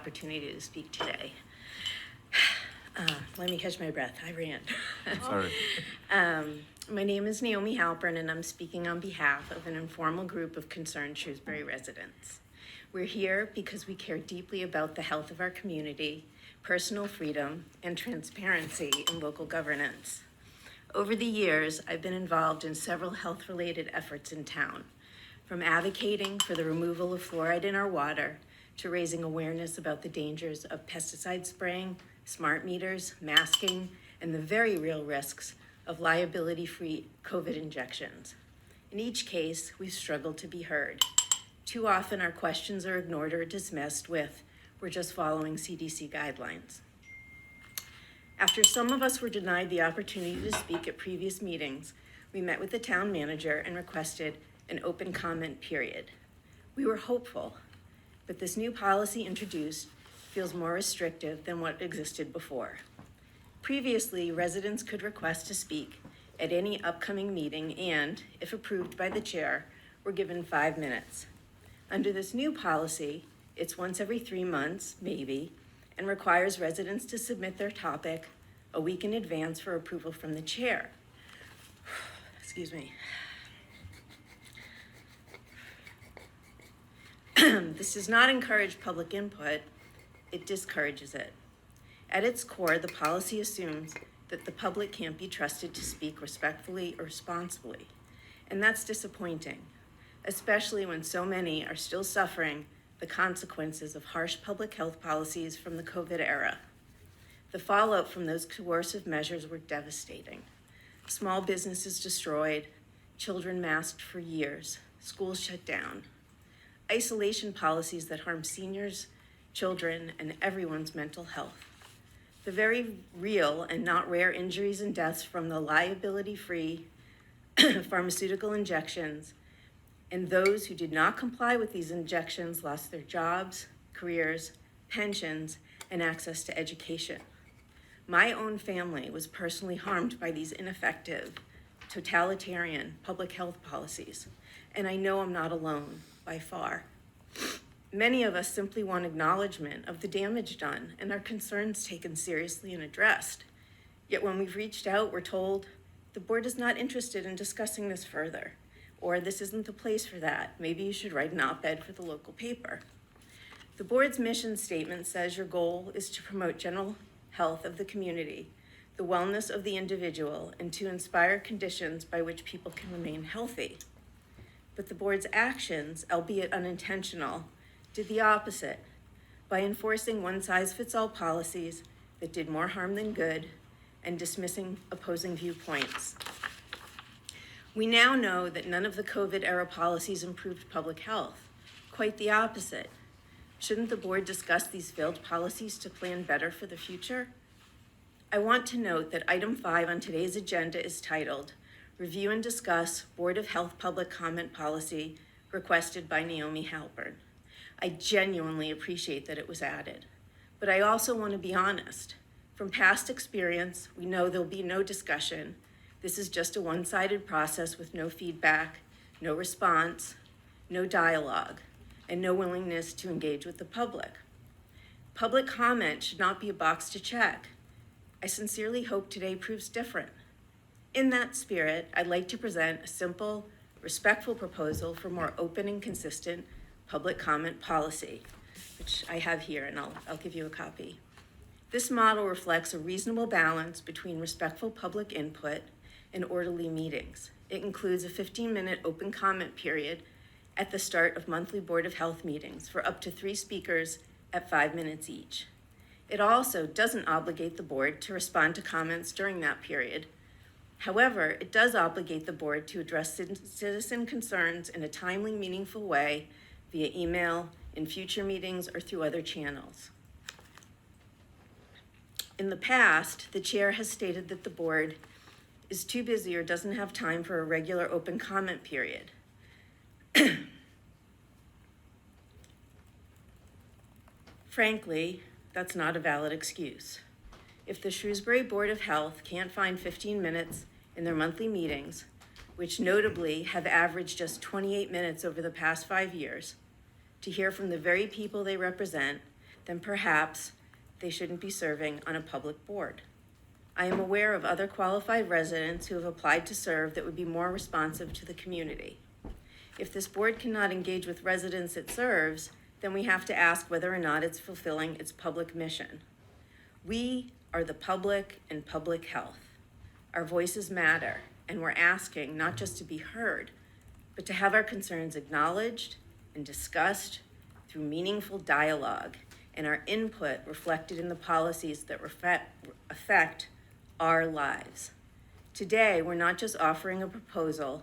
opportunity to speak today. Let me catch my breath. I ran. Sorry. My name is Naomi Halpern, and I'm speaking on behalf of an informal group of concerned Shrewsbury residents. We're here because we care deeply about the health of our community, personal freedom, and transparency in local governance. Over the years, I've been involved in several health-related efforts in town, from advocating for the removal of fluoride in our water to raising awareness about the dangers of pesticide spraying, smart meters, masking, and the very real risks of liability-free COVID injections. In each case, we've struggled to be heard. Too often, our questions are ignored or dismissed with, "We're just following CDC guidelines." After some of us were denied the opportunity to speak at previous meetings, we met with the town manager and requested an open comment period. We were hopeful, but this new policy introduced feels more restrictive than what existed before. Previously, residents could request to speak at any upcoming meeting and, if approved by the chair, were given 5 minutes. Under this new policy, it's once every 3 months, maybe, and requires residents to submit their topic a week in advance for approval from the chair. Excuse me. This does not encourage public input, it discourages it. At its core, the policy assumes that the public can't be trusted to speak respectfully or responsibly, and that's disappointing, especially when so many are still suffering the consequences of harsh public health policies from the COVID era. The fallout from those coercive measures were devastating. Small businesses destroyed, children masked for years, schools shut down. Isolation policies that harm seniors, children, and everyone's mental health. The very real and not rare injuries and deaths from the liability-free pharmaceutical injections, and those who did not comply with these injections lost their jobs, careers, pensions, and access to education. My own family was personally harmed by these ineffective, totalitarian public health policies, and I know I'm not alone, by far. Many of us simply want acknowledgement of the damage done and our concerns taken seriously and addressed. Yet when we've reached out, we're told the board is not interested in discussing this further, or this isn't the place for that. Maybe you should write an op-ed for the local paper. The board's mission statement says your goal is to promote general health of the community, the wellness of the individual, and to inspire conditions by which people can remain healthy. But the board's actions, albeit unintentional, did the opposite by enforcing one-size-fits-all policies that did more harm than good and dismissing opposing viewpoints. We now know that none of the COVID-era policies improved public health. Quite the opposite. Shouldn't the board discuss these failed policies to plan better for the future? I want to note that item 5 on today's agenda is titled, Review and Discuss Board of Health Public Comment Policy requested by Naomi Halpern. I genuinely appreciate that it was added, but I also want to be honest. From past experience, we know there'll be no discussion. This is just a one-sided process with no feedback, no response, no dialogue, and no willingness to engage with the public. Public comment should not be a box to check. I sincerely hope today proves different. In that spirit, I'd like to present a simple, respectful proposal for more open and consistent public comment policy, which I have here, and I'll give you a copy. This model reflects a reasonable balance between respectful public input and orderly meetings. It includes a 15-minute open comment period at the start of monthly Board of Health meetings for up to 3 speakers at 5 minutes each. It also doesn't obligate the board to respond to comments during that period. However, it does obligate the board to address citizen concerns in a timely, meaningful way via email, in future meetings, or through other channels. In the past, the chair has stated that the board is too busy or doesn't have time for a regular open comment period. Frankly, that's not a valid excuse. If the Shrewsbury Board of Health can't find 15 minutes in their monthly meetings, which notably have averaged just 28 minutes over the past 5 years, to hear from the very people they represent, then perhaps they shouldn't be serving on a public board. I am aware of other qualified residents who have applied to serve that would be more responsive to the community. If this board cannot engage with residents it serves, then we have to ask whether or not it's fulfilling its public mission. We are the public and public health. Our voices matter, and we're asking not just to be heard, but to have our concerns acknowledged and discussed through meaningful dialogue and our input reflected in the policies that affect our lives. Today, we're not just offering a proposal,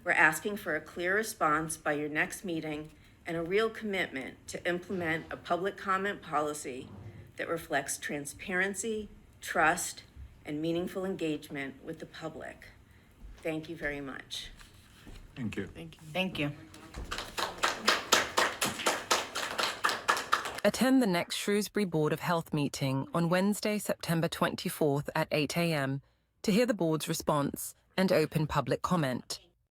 we're asking for a clear response by your next meeting and a real commitment to implement a public comment policy that reflects transparency, trust, and meaningful engagement with the public. Thank you very much. Thank you. Thank you. Attend the next Shrewsbury Board of Health meeting on Wednesday, September 24th at 8 a.m. to hear the board's response and open public comment.